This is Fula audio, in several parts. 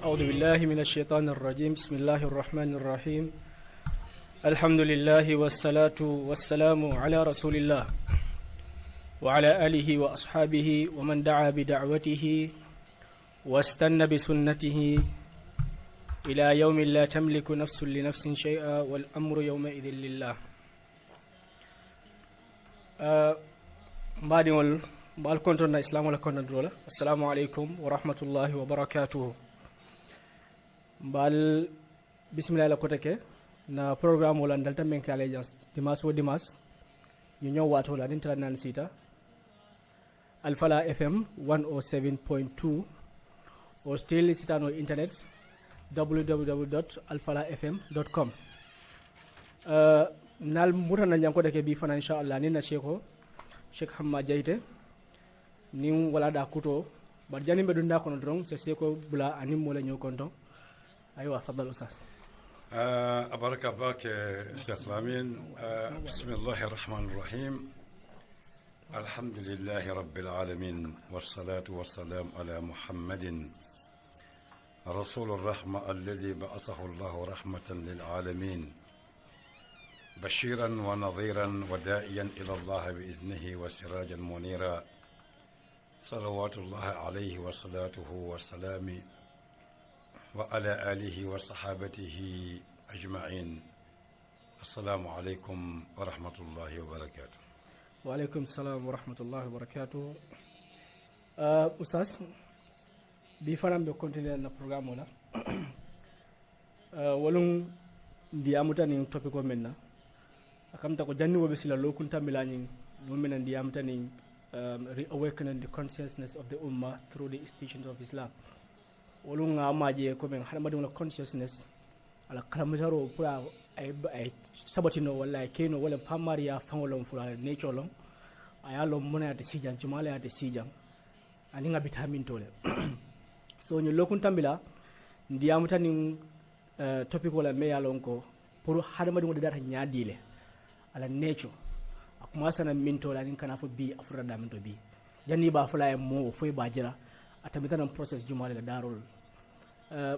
أعوذ بالله من الشيطان الرجيم بسم الله الرحمن الرحيم الحمد لله والصلاة والسلام على رسول الله وعلى آله وأصحابه ومن دعا بدعوته واستنى بسنته إلى يوم لا تملك نفس لنفس شيئا والأمر يومئذ لله بعد بالكونتون الإسلام ولا كونتون دولا السلام عليكم ورحمة الله وبركاته بال بسم الله لكوتك na program wala ndalta men kala jans dimas wo dimas ñu ñëw waat wala din tala nan sita Alfala FM 107.2 or still sita no internet www.alfalafm.com nal mutana ñam ko deke bi fana inshallah ni na Sheikh Hamma Jaite ni wala da kuto bar jani be dunda kono dron se seko bula anim mo la ñew konton aywa fadal ustaz أبارك باك شيخ لامين بسم الله الرحمن الرحيم الحمد لله رب العالمين والصلاة والسلام على محمد رسول الرحمة الذي بعثه الله رحمة للعالمين بشيرا ونظيرا وداعيا إلى الله بإذنه وسراجا منيرا صلوات الله عليه وصلاته وسلامه وعلى آله وصحابته أجمعين السلام عليكم ورحمة الله وبركاته وعليكم السلام ورحمة الله وبركاته أستاذ بفرام بكونتينير na program wala walum ndiamuta ni topic menna akamta ko janni wobe sila lokunta milani no menen ndiamuta ni reawakening the consciousness of the ummah through the institutions of Islam wolunga maje ko men hada madum la consciousness ala kalamaro pura ay sabatino wala keno wala famaria fangolom fula nature long ayalo mona ate sijan jumala ate sijan ani nga vitamin tole so ñu lokun tambila ndiamu tan topic wala me yalon ko pour hada madum de data nyaadile ala nature akuma sana minto la nin kana fo bi afura da minto bi janni ba fula e mo fo ba jira atamita process jumala la darul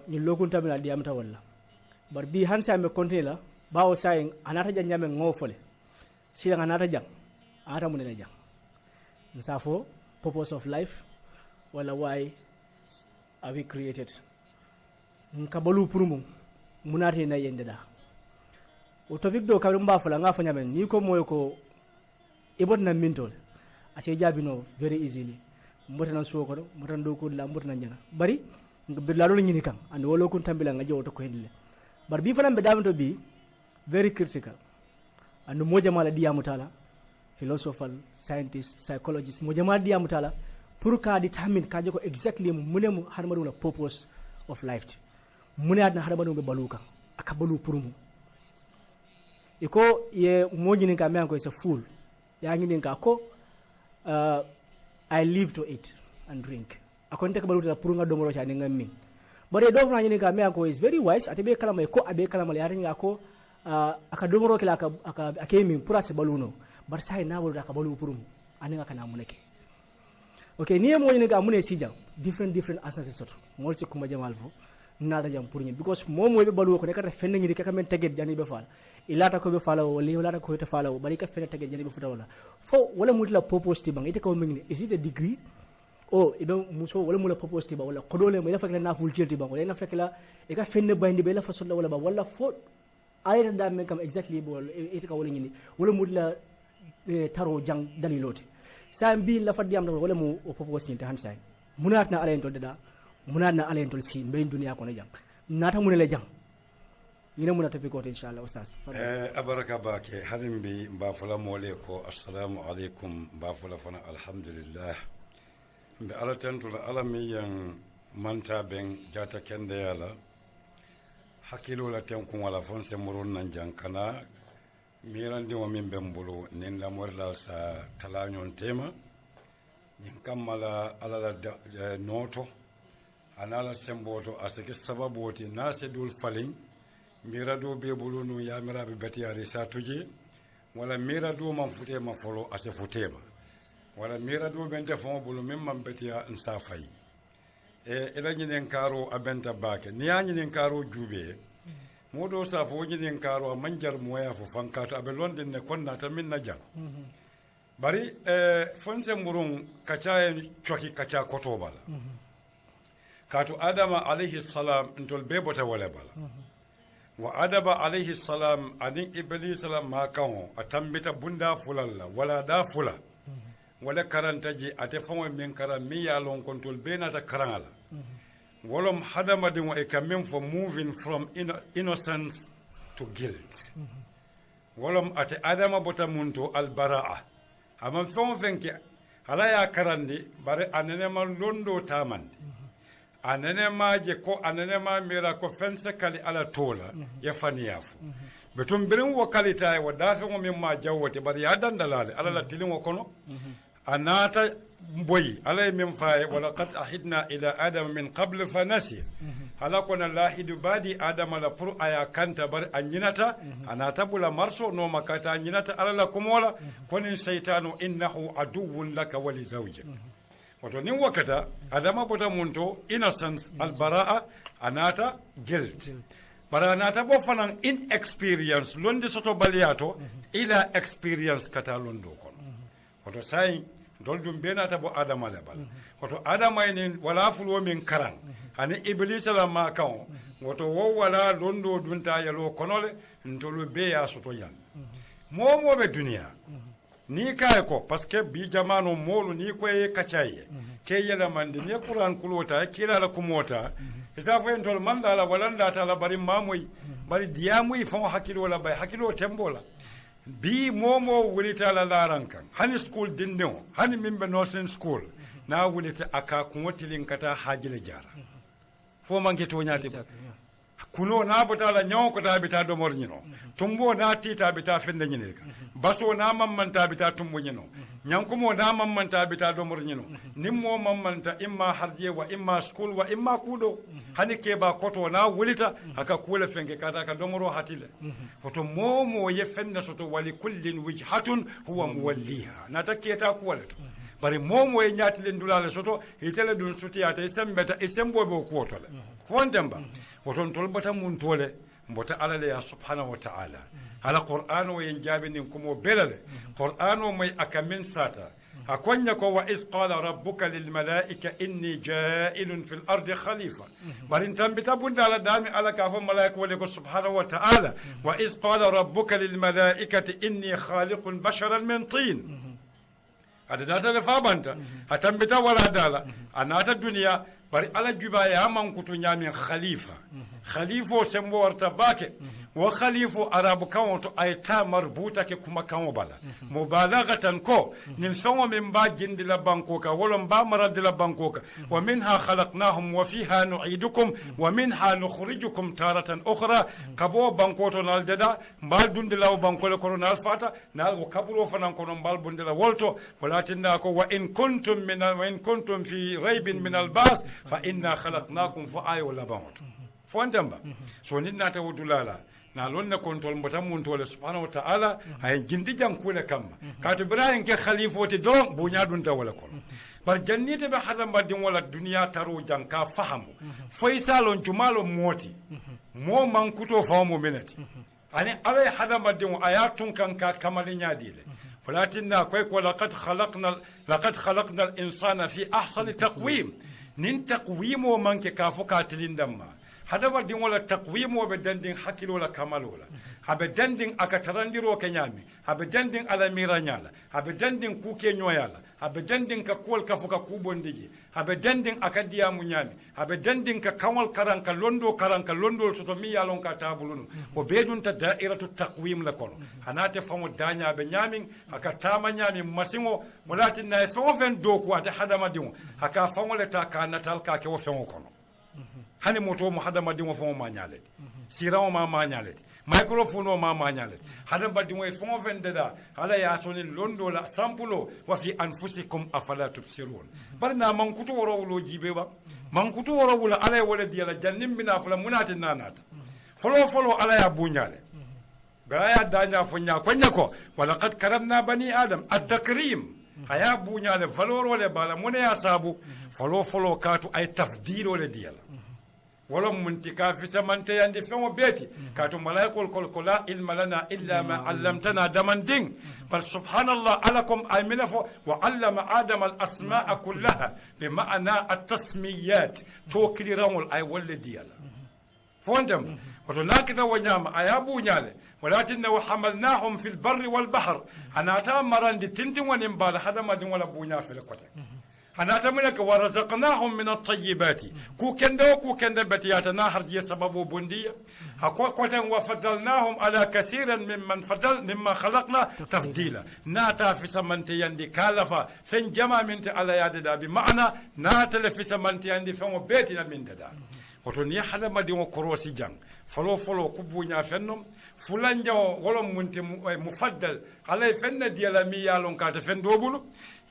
ñu lokun tamila diamta wala bar bi hansa me continue la bawo sayin anata jang nyame ngofole sila anata jang anata munene jang nsafo purpose of life wala why are we created nkabalu purumu munati na yende da o topic do kabrum ba fala nga fanya men ni ko moy ko ibot na mintol ase jabino very easily mbotana soko do mbotana do ko la mbotana nyana bari be la lolu nyini kan and wolo kun tambila nga jowo to ko hendile bar bi fanam be damto bi very critical and mo jama la diamu tala philosopher scientist psychologist mo jama diamu tala pour ka determine ka joko exactly munem harmadu la purpose of life mune adna harmadu be baluka aka balu purumu iko ye mo nyini ka me an ko is a fool ya nyini ka ko I live to eat and drink akonte kabalu ta purunga domoro cha ngammi bare do fana nyini ka me ko is very wise atebe kala may ko abe kala mal yarin ko aka domoro kala aka akemi pura se baluno bar sai na wala ka balu purum aninga kana muneke okay niye mo nyini ka mune sija different asanse soto ngol ci kuma jamal fo nada jam pour ñi because mo be balu ko ne kata fenn ñi ka men teget jani be fal ilata ko be fala wala ilata ko te fala bari ka fenn teget jani be futa wala fo wala mutla purpose ti bang ite ko mingni is it a degree o ibe muso wala mula purpose ti ba wala kodole mo ila fakla na ful ti ba wala na fakla e ka fenn bandi be la fa solla wala ba wala fo ayata da men kam exactly bo ite ka wala ñi wala mutla taro jang daliloti sa mbi la fa diam wala mo purpose ni tan say munat na alen to da munat na alen to si mbe dunya ko na jang nata munele jang ñina muna topic ko inshallah ustaz abaraka bake hadim bi mba fula mole ko assalamu alaikum mba fula fana alhamdulillah mbe ala tantu ala mi yang manta ben jata kende yala hakilo la ten ko wala fon se murun nan jankana mirandi mo min bembulu nin la morla sa talanyon tema nyin kamala ala la noto anala semboto asake sababoti nase dul falin mirado be bulunu ya mirabe betiyari satuje wala mirado man futema folo ase futema wala mirado ben defon bulu min man betiya insa fay ila ñinen karo abenta bake ni ya ñinen karo jube modo sa fo ñinen karo manjar moya fo fankato abe londin ne konna ta min na jang bari fonse murun kaca coki kaca koto bala kato adama alayhi salam ntol bebota wala bala wa adaba alayhi salam anin iblis salam ma kan a tambita bunda fulalla wala da fula wala karanta ji ate famo min karam mi ya lon kontol benata karala wolom hadamadin wa ikamin for moving from innocence to guilt wolom ate adama bota munto albaraa amma famo fenke hala ya karandi bare anene ma londo tamande anene maje ko anene ma mira ko fense kali ala tola ya faniyafu betum birin wo kalita wa dafe mo min ma jawwote bari ya dandalale ala la tilin wo kono anata boy ala min faye wala qad ahidna ila adam min qabl fa nasi hala kona lahidu badi adam la pour aya kanta bar anyinata anata bula marso no makata anyinata ala la kumola konin shaytanu innahu aduwwun laka wa li zawjik wato nin wakata adama bota munto innocence albaraa anata guilt bara anata bo fanan inexperience londi soto baliato ila experience kata londo kono wato sai dol dum benata bo adama le bal wato adama ni wala fulwo min karan ani iblis la ma kan wato wo wala londo dunta yalo konole ntolu be ya soto yan momo be duniya ni kay ko parce que bi jamano molu ni ko e kacaye ke yela mande ni qur'an kulota kila la kumota isa fo en tol manda la walanda ta la bari mamoy bari diamoy fo hakilo la bay hakilo tembola bi momo wulita la larankan hani school dinno hani mimbe nursing school na wulita aka kumotilin kata hajile jara fo manke to nyaati kuno na botala nyaw ko ta bita do mor nyino tumbo na tita bita fende nyinirka baso na mammanta bita tumbo nyino nyankumo na mammanta bita do mor nyino nimmo mammanta imma harje wa imma school wa imma kudo hani ke ba koto na wulita aka kula fenge kata ka domoro hatile foto momo ye fende soto wali kullin wijhatun huwa muwalliha na taketa kuwalato bari momo ye nyatile ndulale soto itele dun sutiyata isembeta isembo be kuotole fondemba woton tolbata mun tole mbota alale ya subhanahu wa ta'ala ala qur'an wa yanjabi nin kumo belale qur'an mai akamin sata akonya ko wa iz qala rabbuka lil malaika inni ja'ilun fil ardi khalifa barin tambita bunda ala dami ala kafa malaika wa subhanahu wa ta'ala wa iz qala rabbuka lil malaikati inni khaliqun basharan min tin ada data le fabanta atambita wala dala anata dunia bari ala juba ya man kutu nyami khalifa khalifo sembo warta bake wa khalifu arabu kan to ayta marbuta ke kuma kan bala mubalaghatan ko nin songo min ba jindi la banko ka wala ba marad la banko ka wa minha khalaqnahum wa fiha nu'idukum wa minha nukhrijukum taratan ukhra kabo banko to nal deda mbal dundi law banko le koronal fata nal ko kaburo fanan kono mbal bundi la wolto walatinna ko wa in kuntum fi raybin min al bas fa inna khalaqnakum fa ayu labawt fondamba so ninna ta wudulala na lonna kontol mbota mun tole subhanahu wa ta'ala hay jindi jankule kamma kato ibrahim ke khalifoti don bunya dun ta wala kon bar jannite be hadam badin wala duniya taro janka fahamu faysalon jumalo moti mo mankuto famu minati ani alay hadam badin ayatun kan ka kamali nyadile walatinna koy ko laqad khalaqna al insana fi ahsani taqwim nin taqwimo manke ka fokatilindamma hadama din wala taqwimo be dandin hakilo wala kamal wala habe dandin aka tarandiro kenyami habe dandin ala miranyala habe dandin kuke nyoyala habe dandin ka kol ka fuka kubondiji habe dandin aka diamu nyami habe dandin ka kamal karanka londo soto mi yalon ka tabulunu ko bedun ta da'iratu taqwim la kono hanate famu danya be nyamin aka tama nyami masingo mulatin na sofen doku ata hadama din aka famole ta ka natal ka ke wo fengo kono hani moto mo hadama dimo fo ma nyalede sirawo ma nyalede microphone ma nyalede hadama dimo e fon vendeda hala ya soni londo la sampulo wa fi anfusikum afala tubsirun barna man kuto woro wulo jibe ba man kuto woro wula ala wala diala jannim bina fula munati nanata folo ala ya bunyale bara ya danya fonya konya ko wala qad karamna bani adam at-takrim aya buñale valeur ole bala mone ya sabu folo katu ay tafdilo le diyala wala munti ka fi samante yandi fengo beti katu malaikol kol la ilma lana illa ma allamtana damandin bal subhanallah alakum ay minafo wa allama adama al asma'a kullaha bima'na at tasmiyat to kliramul ay wala diyala فوندم وتناكد ونعم أيابو نيالي ولكنه حملناهم في البر والبحر أنا تامران دي تنتم ونمبال هذا ما دون ولا بونيا في الكتاب أنا تمنك ورزقناهم من الطيبات كو كندو بتياتنا هرجي سببو بندية هكو كوتن وفضلناهم على كثيرا مما خلقنا تفضيلا ناتا في سمنتي يندي كالفا فين جمع منت على يد بمعنى ناتا في سمنتي يندي فين بيتنا من دا وتون يحدا ما دي وكروسي جان فلو كوبونيا فنم فلان جاو ولو منت مفضل على فن ديالا مي يالون كات فن دوبلو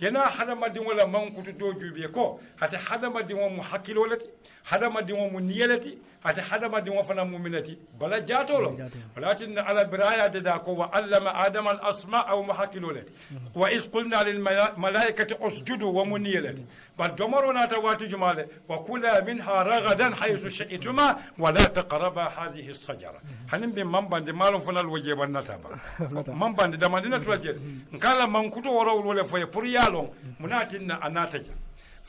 ينا حدا ما دي ولا مانكوتو دوجو بيكو حتى حدا ما دي محكيلولتي حدا ما دي منيلتي حتى حدا ما دي فنا مؤمنتي بلا جاتولو ولكن على برايا داكو وعلم ادم الاسماء او محكيلولتي واذ قلنا للملائكه اسجدوا ومنيلتي بل دمرنا تواتي جماله وكلا منها رغدا حيث شئتما ولا تقربا هذه الشجره حنم بمن باندي مالو فنا الوجه بنتابا من باندي دمادنا توجه نكالا مانكوتو ورو ولا فاي بريالون مناتنا اناتجا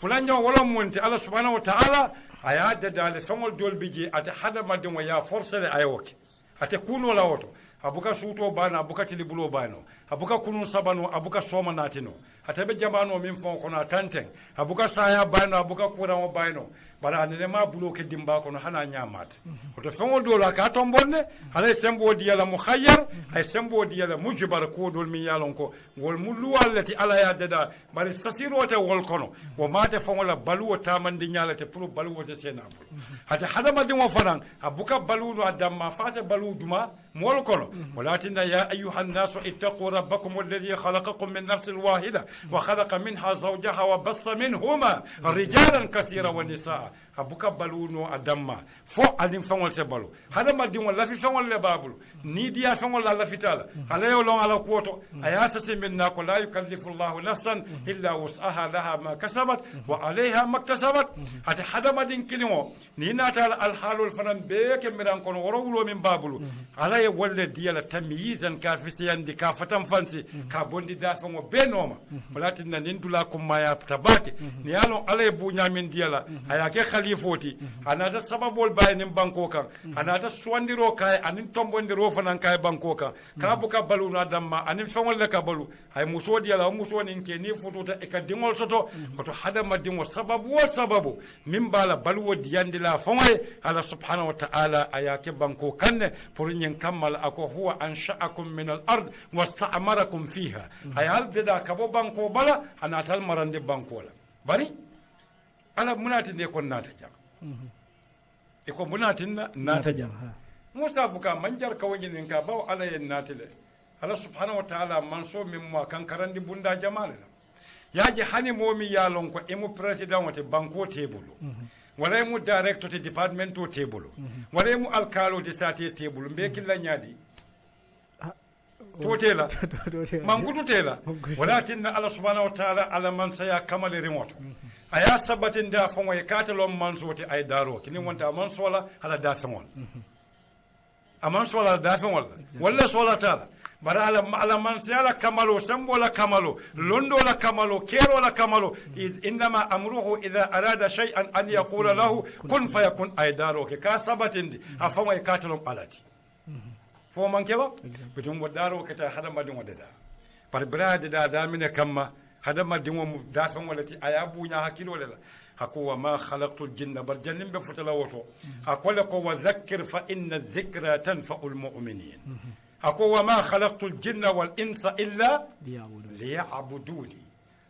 فلان ولا مونتي الله سبحانه وتعالى ayade dale fengol dol biji ate hada madimo ya forcele ayoke ate kuno la oto abuka suto bana abuka tilibulo bano abuka kunu sabano abuka soma natino ate be jamano min fon kono tanten abuka saya bano abuka kuramo bano bara ne ma bulo ke dimba kono hana nyamat oto fengol dol ka tombonne ala sembo diala mukhayyar ay sembo diala mujbar ko dol mi yalon ko gol mulu wallati ala ya dada bari sasirote wol kono wo mate fongola baluwo tamandi nyalate pour baluwo te senabul hata hada madimo fanan abuka baluwo adamma fata baluwo duma مول كله ولكن يا أيها الناس اتقوا ربكم الذي خلقكم من نفس واحدة وخلق منها زوجها وبص منهما رجالا كثيرا ونساء أبوك بلونو أدمّا فو أدين فنول تبلو هذا ما دين ولا في فنول لبابلو نيديا فنول لا في تالا على يولون على قوته أياسس منا لا يكلف الله نفسا إلا وسعها لها ما كسبت وعليها ما اكتسبت هذا ما دين كلمه نينا تالا الحال الفنان بيك مران كون ورولو من بابلو على ولا ديالا تمييزا كافسيان دي كافتم فانسي كابوندي دافن بينوما ولكن نندلاكم ما يبتباكي نيالو على بونيا من ديالا أياكي خليفوتي أنا تا سببول باي نم بانكوكا أنا تا سوانديرو كاي أنين تومبونديرو فنان كاي بانكوكا كابوكا بالونا دمما أنين فنول لكا بالو هاي مسو ديالا مسو نينكي ني فوتوتا إكا ديمول سوتو وتو حدا ما ديمول سببو من بالا بالو دياندلا فنوي على سبحانه وتعالى أياكي بانكوكا فرنين كمال أكو هو أنشأكم من الأرض واستعمركم فيها هاي هل ددا كبو بانكو بلا أنا تلمران دي بانكو لا باري أنا مناتين يكون ناتجا يكون مناتين ناتجا موسى فكا منجر كوجين إنكا باو على الناتلة على سبحانه وتعالى منصوب مما كان كران دي بندا جمالنا ياجي حني مومي يالونكو إمو بريسيدان وتي بانكو تيبولو wala mu director te department to table wala mu alkalo te sati table mbe killa nyaadi to tela mangutu tela walakin Allah subhanahu wa ta'ala ala man saya kamal remote aya sabatin da fon way katalo man soti ay daro kini wonta man sola ala da famon aman sola da famon wala sola tala bara ala man sala kamalo sambo la kamalo londo la kamalo kero la kamalo inma amruhu idha arada shay'an an yaqula lahu kun fayakun aydaro ke ka sabatindi afama e katalon alati fo man keba bitum wadaro ke ta hada madin wadada par brade da mine kamma hada madin mo dafan walati ayabu nya hakilo lela hako wa ma khalaqtul jinna bar jannim be futala woto akola ko wa dhakkir fa inna adh-dhikra tanfa'ul mu'minin أكو وما خلقت الجن والإنس إلا ليعبدوني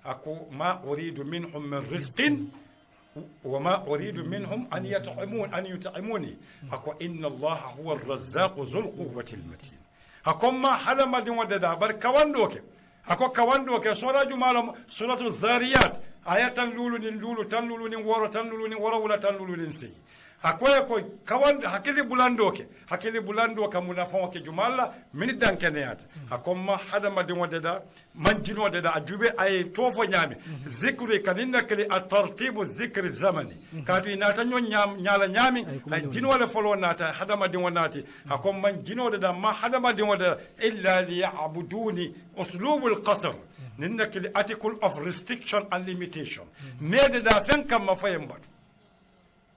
أكو ما أريد منهم من رزق وما أريد منهم أن يطعموني أكو إن الله هو الرزاق ذو القوة المتين أكو ما حلم دي وددا بر كواندوك أكو كواندوك سورة جمال سورة الذاريات آية تنلولو نلولو تنلولو نورو تنلولو نورو ولا تنلولو نسي akoye ko kawan hakili bulando ka munafon ke jumalla min dankeneyata akomma hadama de wodeda man jino de da ajube ay tofo nyami zikri kaninna kali at-tartibu dhikri zamani katu inata nyon nyala nyami ay jino le folo nata hadama de wonati akomma jino de da ma hadama de wodeda illa liya'buduni uslubul qasr ninna kali article of restriction and limitation mede da fen kam ma fayembatu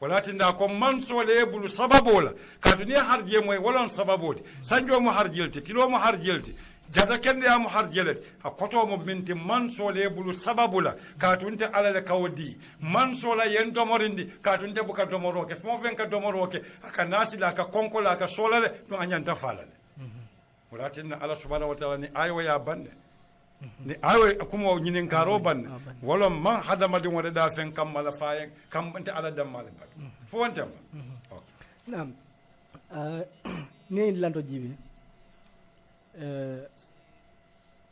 walatin da ko man sole bulu sababola kadu ni harje moy wolon sababodi sanjo mo harjelti tilo mo harjelti jada kende ya mo harjelati akoto mo minti man sole bulu sababula katunte alale kawdi man sola yento morindi katunte buka domoroke fonfen ka domoroke aka nasila aka konkola aka solale no anyanta falale walatin Allah subhanahu wa ta'ala ni ayo ya bande ni awe kuma nyinin karo ban wala man hadama din wada da fen kam mala fayen kam banta ala dam mala ba fo wontam nam ne lanto jibi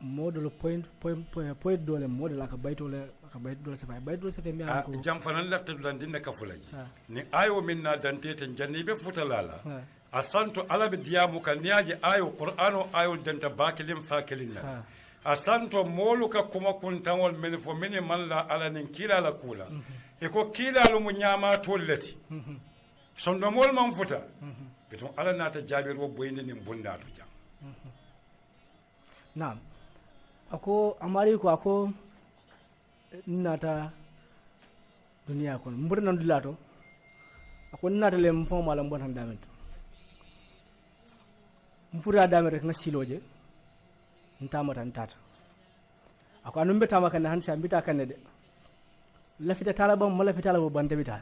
model point dole model aka bayto dole sa fe mi ko jam fanan lafta dan din ka fulaji ni ayo minna dante tan jannibe futalala asantu ala bi diyamu kan niaje ayo qur'ano ayo danta bakilim fakilin na asanto molu ka kuma kuntawol men fo mini man la ala nin kila la kula e ko kila lu mu nyama tollati sondo mol man futa beton ala nata jabir wo boyinde nin bunda to jam nam ako amari ko ako nata duniya kon mburnan dulato ako nata le mfo mala mbon han damet mfura damet rek na siloje ntamata ntata ako anumbe tama kan hansa mbita kan de lafita talaba mo lafita talaba bande bita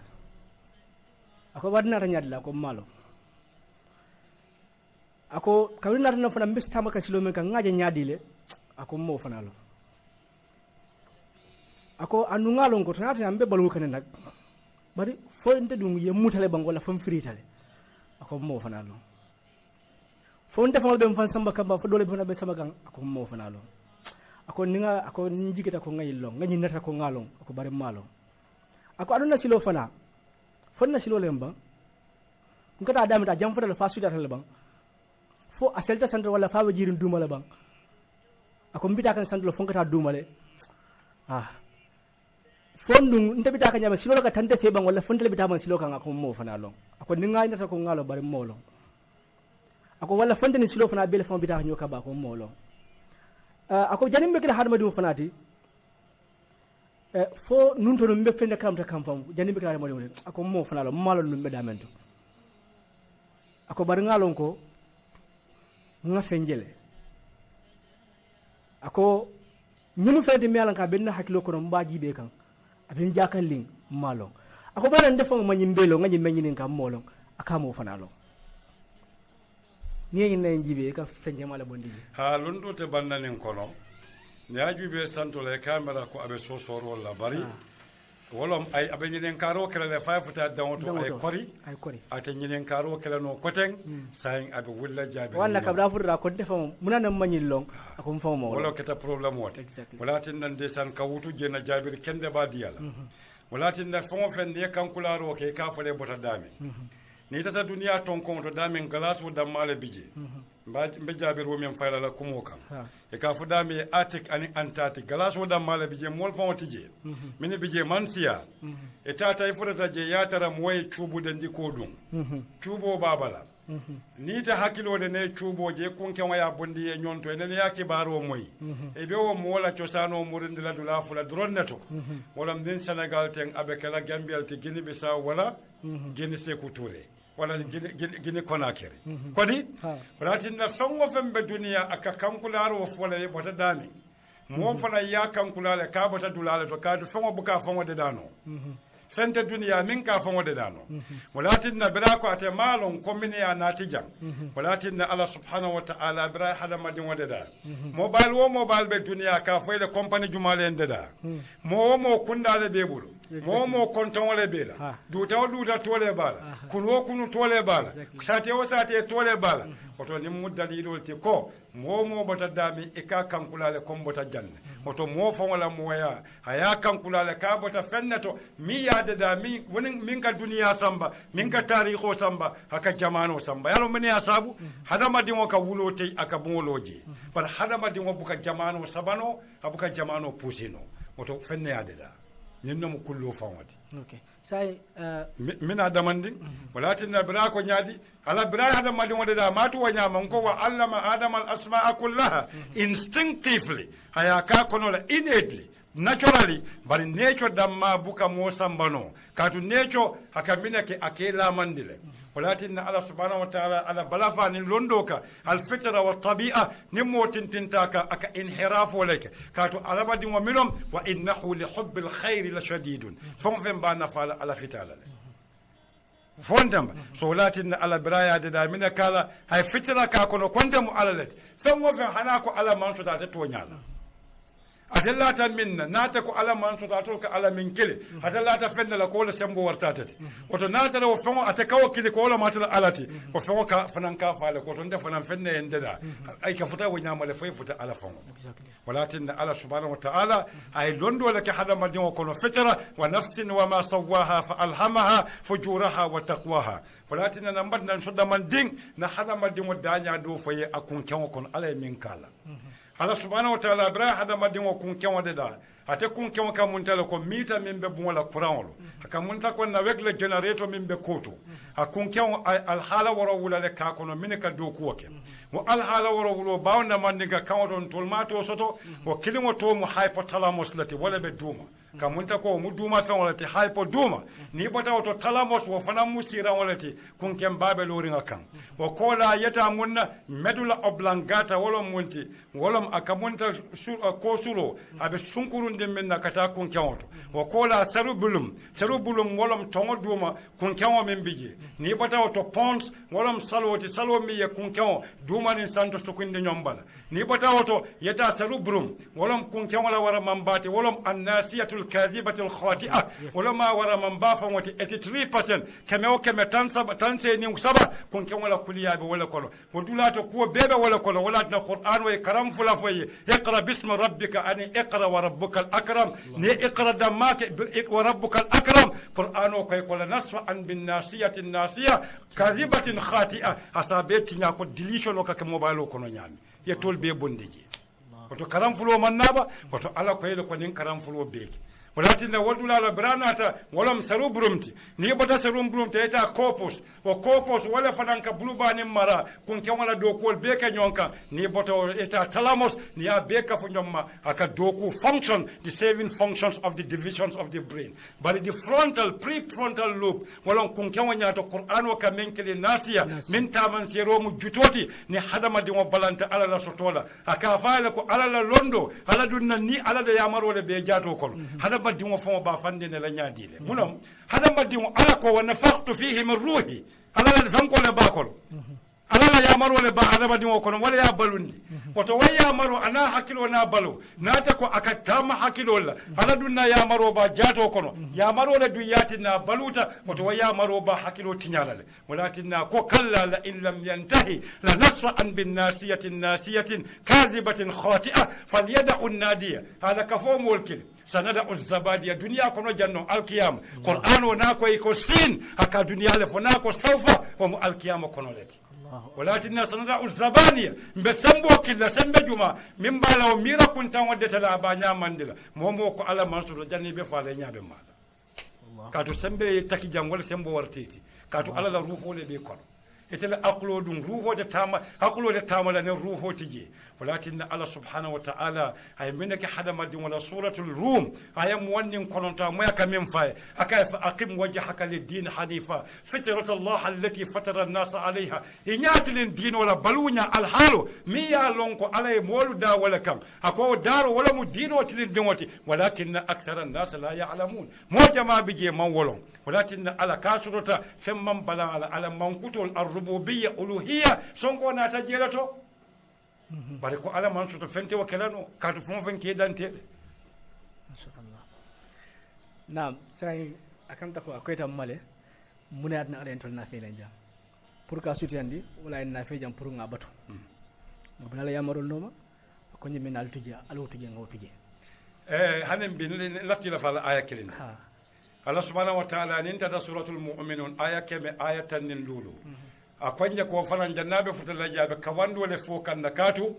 ako wadna ta nyadla ko malo ako kawina tan fana mbista tama kan silo men kan ngaje nyadile ako mo fana lo ako anu ngalon ko tanata ambe balu kan nak bari fo inde dum ye mutale bangola fam fritale ako mo fana lo fonte fama be mfan samba kamba fo dole fana be sama gang ako mo fana lo ako ninga ako njikita ko ngayilo ngani nata ko ngalon ako bare malo ako aduna silo fana fonna silo lemba ngata adamita jam fota fa suita tal bang fo aselta santo wala fa wajirin dumala bang ako mbita kan santo fonkata dumale fondu ntabita kan nyama silo ka tante fe bang wala fonte bita man silo kan ako mo fana lo ako ninga nata ko ngalo bare molo ako wala fonte ni silo fana bele fama bita nyoka ba ko molo ako janimbe kila hadma dum fanati fo nunto no mbe fende kamta kamfam janimbe kila hadma dum ako mo fana lo malo no mbe damento ako bar ngalon ko nga fenjele ako nyimu fende mi alanka benna hakilo ko no mbaji be kan abin jakal ling malo ako banan defo ma nyimbelo nga nyimbe nyinin kam molo aka mo fana lo ni ne njibe ka fenje mala bondi ha lundo te bannanin kono ni ajube santo le camera ko abe so soro la bari wolom ay abe nyinen karo kala le fa futa dawoto ay kori ate nyinen karo kala no koten sayin abe wulla jabe wala kabra furra ko defa munana manyil long akum famo wala keta problem wote wala tin nan de san kawutu jena jabir kende ba diyala wala tin na famo fen de kankularo ke ka fole bota dami ni tata duniya ton ko to damin galasu da male bije mbe jabir wo men fayla la kumo kan e ka fu dami atik ani antati galasu da male bije mol fon tije mini bije mansiya e tata e furata je yatara moy cubu de ndiko dum cubo babala ni ta hakilo de ne cubo je kunke waya bondi e nyonto enen yake baro moy e be wo mola ciosano murindi la dula fula dronneto wala mden senegal ten abe kala gambia te gini bisa wala gini seku touré wala gini konakeri kodi rati na songo fembe dunia aka kankularo fola e bota dani mo fana ya kankulale ka bota dulale to ka songo buka fongo de dano fente dunia min ka fongo de dano walatin na bira ko ate malon komini ya natijam walatin na Allah subhanahu wa ta'ala bira hada madin wadada mobile be dunia ka foyle company jumale ndeda mo kunda le bebulu mo konton wala bela duta tole bala kunu tole bala sate tole bala oto nin mu dalilol ti ko mo bota dami e ka kankulale kom bota janne oto mo fongola moya haya kankulale ka bota fenneto mi yade da mi wonin min ka duniya samba min ka tariho samba haka jamano samba yalo mene asabu hadama dingo ka wulote aka boloje par hadama dingo buka jamano sabano abuka jamano pusino oto fenne yade da ninno mo kullo fawati okay sai mina damandi walatinna bira ko nyaadi ala bira hada mali wonde da matu wa nyama ko wa allama adama al asma'a kullaha instinctively haya ka kono la innately naturally bari nature damma buka mo sambano katu nature hakamina ke akela mandile ولكن الله سبحانه وتعالى على بلافان لندوكا الفطرة والطبيعة نموت تنتاكا أكا انحراف وليك كاتو على بدي ومنهم وإنه لحب الخير لشديد فنفن بانا فعل على فتالة فوندم سولاتين على برايا دا من كالا هاي فطرة كاكونو كوندم على لت فنفن حناكو على منشو دا تتونيالا atellata minna nata ko ala man so datol ka ala min kile atellata fenna la ko la sembo wartatati oto nata la fongo atakaw kile ko la matala alati ko fongo ka fanan ka faale ko ton defanan fenne en deda ay ka futa wo nyama le fay futa ala fongo walakin ala subhanahu wa ta'ala ay londo la ka hada madin ko no fitra wa nafsin wa ma sawaha fa alhamaha fujuraha wa taqwaha walakin na mbadna so da man ding na hada madin wa danya do faye akun kan ko ala min kala Allah subhanahu wa ta'ala bra hada madin wa kun kyan wada da ate kun kyan ka mun tala ko mita min be bun wala qur'an aka mun ta ko na wegle generator min be koto akun kyan al hala wara wala le ka kono min ka do ko ke wa al hala wara wulo bawna man diga kan don tolmato soto o kilimo to mu hypothalamus lati wala be duma kamunta ko mu duma fen wala ti hypo duma ni bota to talamos wo fana musira wala ti kun kem babe lori ngakan o kola yeta munna medulla oblongata wala munti wala akamunta ko suro abe sunkurun de menna kata kun kyawoto o kola sarubulum wala tongo duma kun kyawo men bije ni bota to pons wala saloti salo mi ye kun kyawo duma ni santo sukinde nyombala ni bota to yeta sarubulum wala kun kyawo la wara mambati wala annasiyatul الكاذبة الخاطئة ولما ورا من بافا وتي 83% كما وكما تنسى نيو سبا كون كان ولا كليا ولا كولو ودولا تو كو بيبه ولا كولو ولا القران وكرم فلا في اقرا باسم ربك ان اقرا وربك الاكرم ني اقرا دماك وربك الاكرم قران وكاي كولا نصف عن بالناسيه الناسيه كاذبة خاطئة حسابيت نياكو ديليشن وكا موبايل كونو نيامي يتول بي بونديجي wato karam fulo mannaba wato ala ko yele ko nin karam fulo beki walatin wadula la branata wala saru brumti ni bota saru brumti eta kopos o kopos wala fadanka blubani mara kun ke wala do ko beka nyonka ni bota eta talamos ni a beka fu nyomma aka doku function the saving functions of the divisions of the brain but the frontal prefrontal lobe wala kun ke wanya to qur'an wa kamenkele nasiya min taman sero mu jutoti ni hadama di mo balanta ala la sotola aka faala ko ala la londo ala dunna ni ala da yamaro le be jato kon hada baddi mo fo ba fande ne la nyaadile munom hada baddi mo ala ko wa nafaqtu fihi min ruhi ala la fanko le bakolo ala la yamaro le ba hada baddi mo kono wala ya balundi oto way yamaro ana hakilo na balu nata ko akatama hakilo la ala dunna yamaro ba jato kono yamaro le du yatina baluta oto way yamaro ba hakilo tinyala le walakinna ko kalla la in lam yantahi la nasra an bin nasiyatin kadhibatin khati'a falyad'u an-nadiya hada kafo mulkin sanada uzzabadiya dunia kono janno alqiyam qur'ano na ko iko sin aka dunia le fona ko sawfa wa alqiyam kono leti walakinna sanada uzzabaniya mbesambo killa sembe juma min balaw mira kuntan wadata la banya mandila momo ko ala mansuro janni be faale nyaabe mala katu sembe taki jangol sembo wartiti katu ala la ruho le be kono etela aqlo dum ruho de tama aqlo de tama la ne ruho tije walakin Allah subhanahu wa ta'ala ay minaka hada madin wala suratul rum ayam wannin kononta moya kamim fay akay fa aqim wajhaka lid-din hanifa fitrat Allah allati fatara an-nas 'alayha inyatul din wala balunya al-halu miya lonko alay molu da wala kam ako daro wala mu dino tilin dinwati walakin akthara an-nas la ya'lamun mo jama bije man wolon walakin ala kasurata femman bala ala mankutol ar-rububiyyah uluhiyya sonko na tajelato bare ko ala man soto fente wa kelano kadu fon fen ke dantede mashallah nam sai akan ta ko akwai tammale munat na ala intol na felen jam pour ka sutiyandi wala en na fe jam pour nga batu no bala ya marol noma ko nyime na altuje alotuje ngawtuje hanen bin lati la fala aya kelin Allah subhanahu wa ta'ala nin ta suratul mu'minun aya keme ayatan nin lulu akwanya ko fanan jannabe futala jabe kawando le fo kan nakatu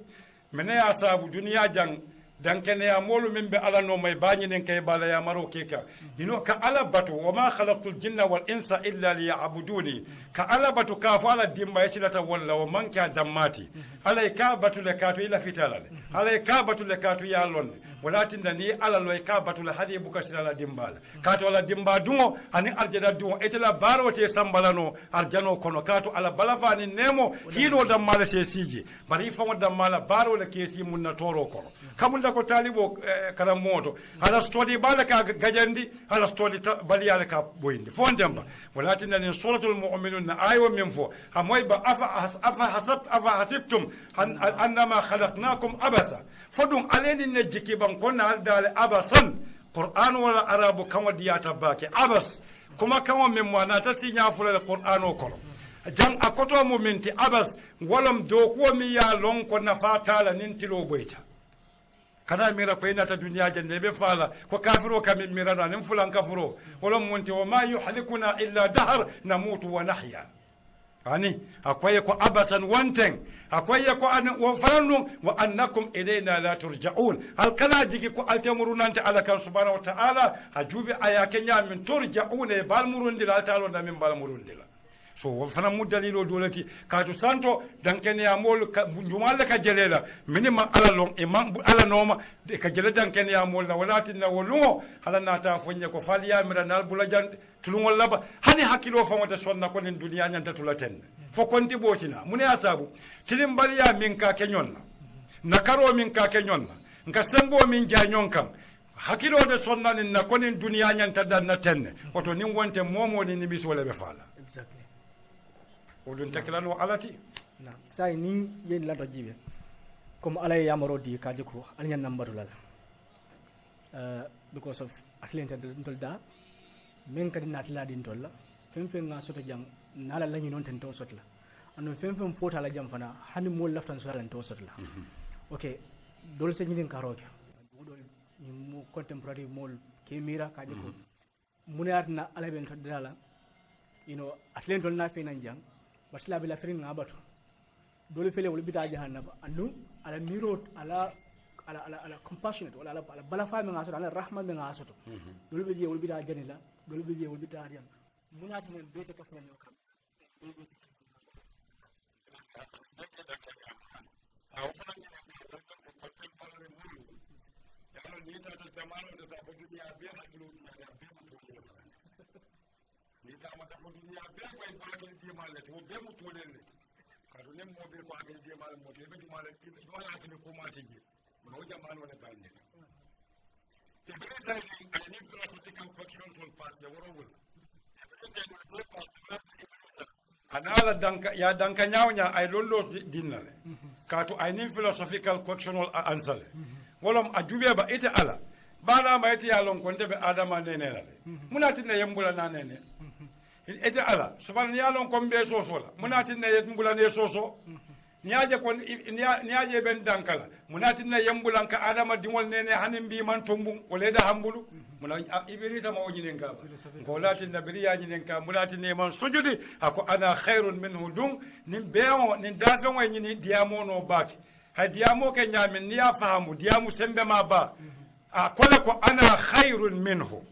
mene ya sabu duniya jang dankene ya molu min be ala no may bañi nen kay bala ya maro keka ino ka ala batu wa ma khalaqtul jinna wal insa illa liya'buduni ka ala batu ka fa ala dimba yasilata walla wa man ka dammati ala ka batu le katu ila fitala ala ka batu le katu ya lonne walatin ni ala loy ka batu le hadi buka silala dimbala katu ala dimba dungo ani arjada dungo etela barote sambalano arjano kono katu ala balafani nemo hino dammala se siji bari fa dammala baro le kesi munna toro kono kamunda ko talibo kala moto ala stodi balaka gajandi ala stodi baliyale ka boyndi fondemba walatin ni suratul mu'minun ayo min fo amoy ba afa hasibtum annama khalaqnakum abasa fodum aleni ne jiki ban konna dale abasan qur'an wala arabu kama diyata bake abas kuma kama min wana ta sinya fulal qur'an o kono jang akoto mo minti abas walam do ko mi ya lon ko nafatala nintilo boyta kana mira ko ina ta duniya jande be fala ko kafiro kam mira na nim fulan kafiro wala munti wa ma yuhlikuna illa dahr namutu wa nahya ani akoye ko abasan wanten akoye ko an wa faranu wa annakum ilayna la turja'un al kana jigi ko altamurunante ala kan subhanahu wa ta'ala hajubi ayake nyamin turja'un bal murundila ta'ala na min bal murundila so fana mu dalilo dolati kaatu santo dankene ya mol jumalle ka jelela minima ala long imam ala noma de ka jele dankene ya mol na walati na wolungo hala na ta fonye ko faliya mira nal bulajan tulungo laba hani hakilo famata sonna ko nin duniya nyanta tulaten fo konti botina mune asabu tilim baliya min ka kenyonna nakaro min ka kenyonna nka sembo min janyon kan hakilo de sonna nin na ko nin duniya nyanta dan na tenne oto nin wonte momo ni nimis wala be fala exactly odun taklanu alati na sai ni yen la jibe comme alay yamaro di ka jiko alyan number la because of atlanta dol da men kadi natla din tolla fem nga soto jang nala lañi non ten to sotla anu fem fota la jam fana hani mo laftan so lan to sotla okay dol se ñin karoke dol ni mo contemporary mol ke mira ka jiko muniyat na alaben to dala atlanta na fe nan jang basla bila firin ngabatu dole fele wol bita jahannaba andu ala miro ala compassionate wala ala bala fami ngaso ala rahma mi ngaso to dole be je wol bita janila dole be je wol bita diam munati men bete ka fana kam aw fana ni ko contemporary mulu ya no ni ta to tamano da ko dunia be haklu na be ni ta mata ko dunia be ko en bagal di malet wo be mu tolele kadu nem mo be ko agal di malet mo be di malet di wala tan ko mate ji mo jamano le balde te be sai ni philosophical questions on part de woro wol anala danka ya danka nyawnya ay lollo dinnale katu ay ni philosophical questional answer wolom ajube ba ite ala bana ma ite yalon ko ndebe adama nenelale munati ne yembula na nene ite ala subhanahu yalon ko mbe soso la munati ne yembula ne soso niaje ko niaje ben dankala munati ne yembula ka adama dimol nene hanim bi man tombum woleda hambulu muna ibirita ma wajinen ka ko lati nabiri ya jinen ka munati ne man sujudi ako ana khairun minhu dum nin bewo nin dafe wa nyini diamo no baki ha diamo ke nyamin ni afahamu diamo sembe ma ba akola ko ana khairun minhu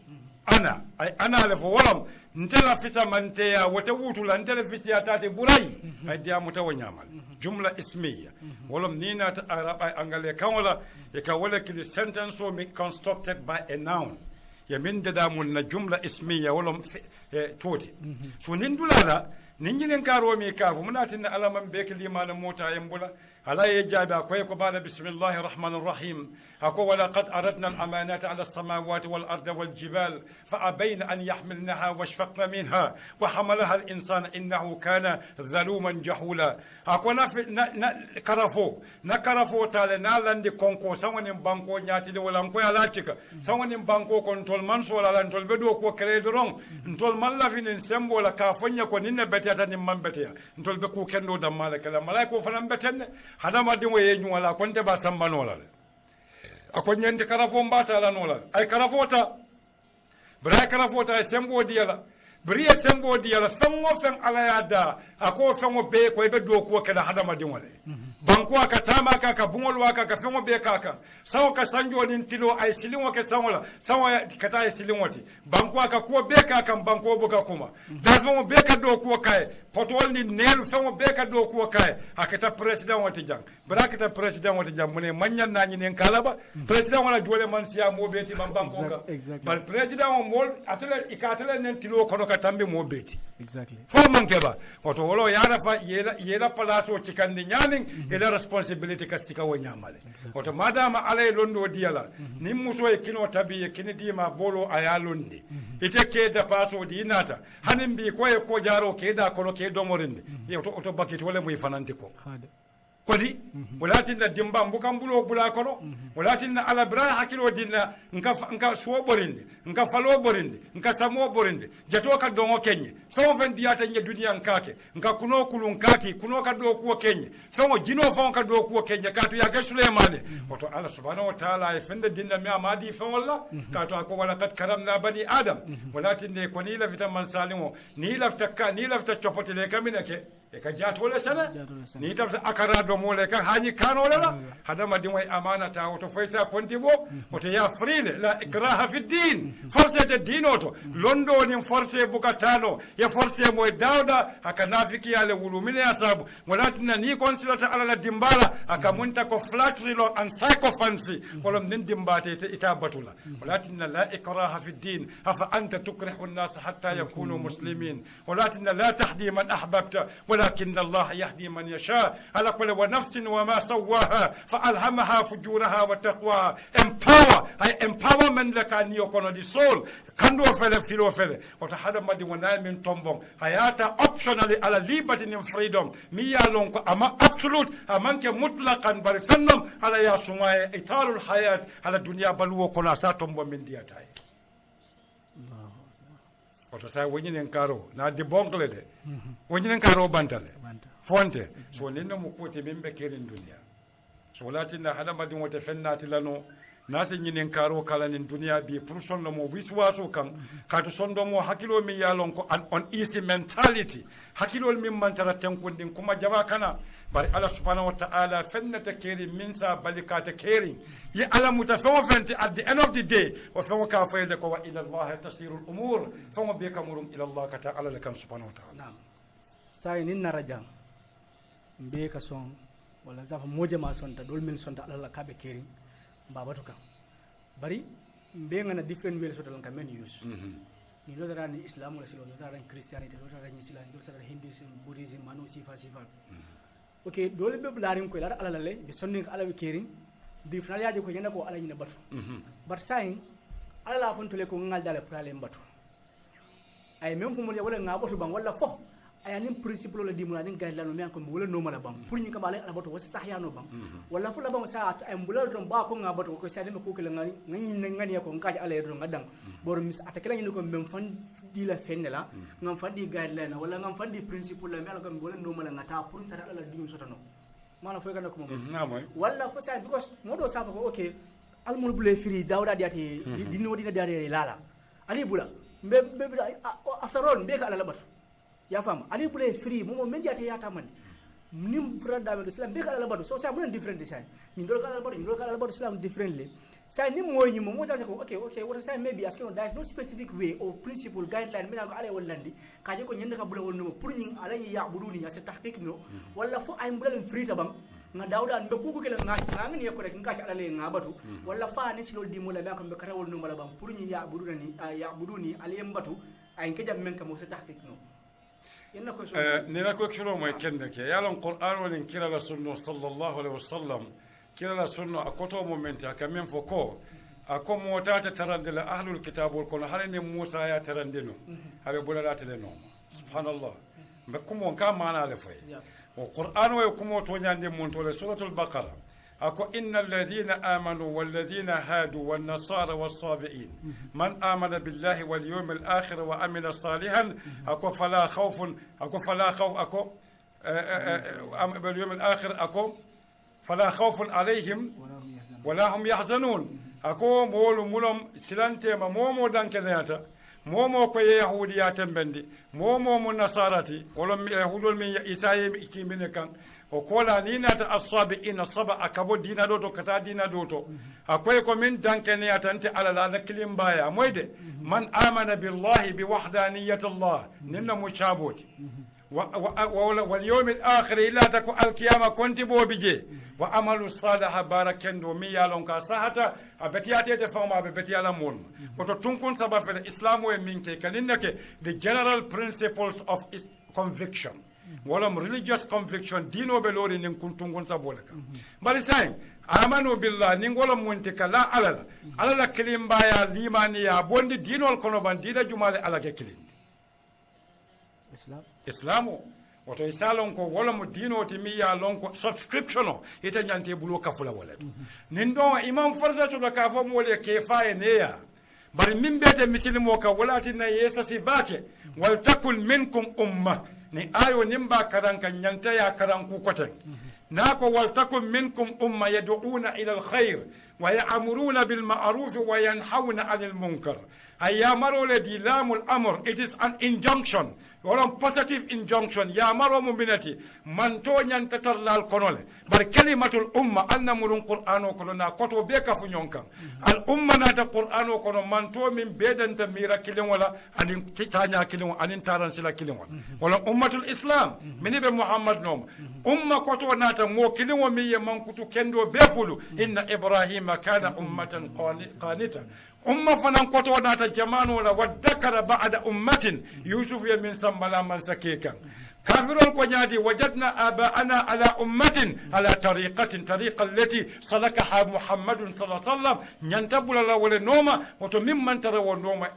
ana le fo walam ntela fita manteya wata wutula ntela fita tate burai ay diamo taw nyamal jumla ismiya walam nina ta araba angale kawla e ka wala kili sentence so constructed by a noun yamin da mun na jumla ismiya walam toti so nin dulala nin ginen karo mi kafu muna tinna alaman be kalima na mota yambula على يجاب أكويك بعد بسم الله الرحمن الرحيم أكو ولقد أردنا الأمانات على السماوات والأرض والجبال فأبين أن يحملنها واشفقن منها وحملها الإنسان إنه كان ظلوما جهولا أكو نكرفو تالي نالان دي كونكو سواني بانكو نياتي دي ولانكو يالاتيك سواني بانكو كنتول منسو ولا لانتول بدو كو كريدرون نتول من لفين نسمبو ولا كافونيا كو نين بتياتا نمان بتيا نتول بكو كندو دمالك لا ملايكو فنان بتن هذا ما دي وينيو ولا كنت باسم ولا أكو نيانتي كرافو مباتا لا نولا أي كرافوتا برا كرافوتا سمبو ديالا بريا سمبو ديالا فمو فم على يدا أكو فمو بيكو يبدو كو كده هذا ما دي ولا banko aka tama aka bungol waka ka fengo be kaka sawo ka sanjo nin tilo ay silingo ke sawola sawo kata ay silingoti banko aka ko be kaka banko boka kuma da fengo be ka do ko kay potol ni nelu fengo be ka do ko kay akata president wati jang brakata president wati jang mune manyan nani nen kala ba president wala jole man siya mo beti man banko ka bar president o mol atele ikatele nen tilo kono ka tambe mo beti exactly fo man ke ba oto wolo yara fa yela palaso cikandi nyaning ila responsibility kastika wo nyamale oto madama alay londo diala nim muso e kino tabi kini dima bolo aya londi ite ke da paso di nata hanin bi ko e ko jaro ke da kono ke domorinde oto bakit wala muy fananti ko kodi walatin da dimba mbukan bulo bula kono walatin na ala bra hakilo dinna nka so borinde nka falo borinde nka samo borinde jato ka dongo kenye so fen diata nye dunia nkake nka kuno kulun kaki kuno ka do ko kenye so jino fon ka do ko kenye ka to ya ga Sulaimane oto ala subhanahu wa ta'ala e fende dinna mi amadi fon wala ka to ko wala kat karamna bani adam walatin ne ko ni la vitamin salimo ni la takka ni la chopote le kamina ke e ka jatole sana ni tafta akara do mole ka hani kano la hada madi way amana ta auto faysa pontibo oto ya frile la ikraha fi din force de dinoto londo ni force bukatano ya force moy dawda aka nafiki yale wulumine asabu walatina ni consilata ala la dimbala aka munta ko flattery lo an psychophancy kolom nin dimbate te itabatula walatina la ikraha fi din afa anta tukrihu an-nas hatta yakunu muslimin walatina la tahdi man ahbabta ولكن الله يهدي من يشاء على كل ونفس وما سواها فألهمها فجورها وتقواها empower I empowerment لك أن يكون the soul كندو فله فيلو فله وتحدث ما دي ونال من تومبون حياته optionally على liberty and freedom ميالون أما absolute أما أنك مطلقا برفنم على يا سماء إطار الحياة على الدنيا بلو كنا ساتومبون من دياتاي oto sa woni nen karo na di bonkle de woni nen karo bantale fonte so nen mo kote membe kerin dunia so latinna hada madi wote fennati lano na se nyinen karo kala nen dunia bi pour sonno mo wiswaso kan kato sondo mo hakilo mi yalon ko on easy mentality hakilo mi mantara tankundin kuma jaba kana bari Allah subhanahu wa ta'ala fennata kerin min sa balikata kerin ya ala mutafawfanti at the end of the day wa fa ka fa yadako wa ila Allah tasiru al-umur fa bi kamurum ila Allah ka ta'ala lakan subhanahu wa ta'ala sai nin narajam be ka son wala zafa moje ma sonta dol min sonta Allah ka be kerin babatu kan bari be ngana different ways so dalan ka men use ni lo dara ni islam wala silo dara ni christianity lo dara ni islam lo dara hinduism buddhism manu sifa okay dole be blarin ko lar ala le be sonni ala be kerin di final yaaje ko nyana ko ala nyina batu bar sayin ala la fon tole ko ngal dale prale batu ay même fu mo wala ngabatu bang wala fo ay nim principle la dimula ni gaay la no men ko wala no mala bang pour ñi ko balé ala batu wasi sahyano bang wala fu la bang sa ay mbulal don ba ko ngabatu ko sa dem ko kala ngani ngani ko ngaaji ala do ngadang bor mis atakela ñi ko même fan di la fenne la ngam fan di gaay la wala ngam fan di principle la mel ko wala no mala ngata pour sa ala di sotano mana fo kana ko mo wala fo sa because modo sa ko okay almul bule firi dawda diati dinno dina diati lala ali bula be after all be ka ala labatu ya fam ali bule firi mo men diati yata man nim franda be islam be ka ala labatu so sa mo different design ni dol ka ala labatu ni dol ka ala labatu islam differently sa ni moy ni mo mo ta ko okay what say maybe as there is no specific way or principle guideline mena ko ala wallandi kaje ko nyende ka bula wonno pour ñi ala yi ya'buduni ya sa tahqiq no wala fo ay mbula free tabang nga dawda mbe kuku kele ngani ne ko rek ngati ala le ngabatu wala fa ni silol di mo la ko be karawol no mala bam pour ñi ya'buduni ali mbatu ay ke jam men ka mo sa tahqiq no nina ko shiro moy kende ke yalon qur'an wala kila la sunna sallallahu alaihi wasallam kila la sunna akoto momenti akamen foko ako motata tarandela ahlul kitabul kono halene musa ya tarandino habe bulala teleno subhanallah مكم وكم معنا لفوي والقرآن ويكم وتوجان من سورة البقرة أكو إن الذين آمنوا والذين هادوا والنصارى والصابئين من آمن بالله واليوم الآخر وعمل صالحا أكو فلا خوف أكو باليوم الآخر أكو فلا خوف عليهم ولا هم يحزنون أكو مولو مولم سلانتي مومو دانكنياتا momo ko yahudiyaten bendi momo mo nasarati wala yahudol min isaye kimine kan o kola ni nata as-sabiina saba akabo dina do to kata dina do to akoy ko min dankene atante ala la kilim baya moyde man amana billahi bi wahdaniyati allah ninna muchaboti wal yawm al-akhir ila taku al-qiyamah konti bobije wa amalu salaha barakendo mi yalon ka sahata abetiyate de fama be betiyala mon koto tunkun saba fe islamu e minke kalinake the general principles of conviction wala religious conviction dino be lori nin kuntungun sabolaka bari sai amanu billah nin gola munte kala alala kilimba ya limaniya bondi dinol kono ban dina jumale alake kilim islamu woto isalon ko wala mo dino ti mi ya lon ko subscription o ita nyante bulo kafula wala nin do imam farza to ka fo mo le ke fa ne ya bari min bete misilimo ka wala tin na yesa si bake wal takul minkum umma ni ayo nimba karan kan nyanta ya karan ku koten nako wal takul minkum umma yad'una ila al khair wa ya'muruna bil ma'ruf wa yanhauna 'anil munkar ayamaro le dilamul amr it is an injunction or a positive injunction ya maro muminati man to nyanta tarlal konole bar kalimatul umma anna murun qur'ano kono na koto be ka fu nyonkan al umma na ta qur'ano kono man to min bedanta mira kilin wala anin kitanya kilin anin taran sila kilin wala ummatul islam min be muhammad nom umma koto na ta mo kilin o mi man kutu kendo be fulu inna ibrahima kana ummatan qanita umma fanan koto nata jamanu la wadakara ba'da ummatin yusuf ya min sambala man sakeka كافرون كونيادي وجدنا آباءنا على أمة على طريقة التي سلكها محمد صلى الله عليه وسلم ينتبه الله ولا نوما وتمم من ترى ونوما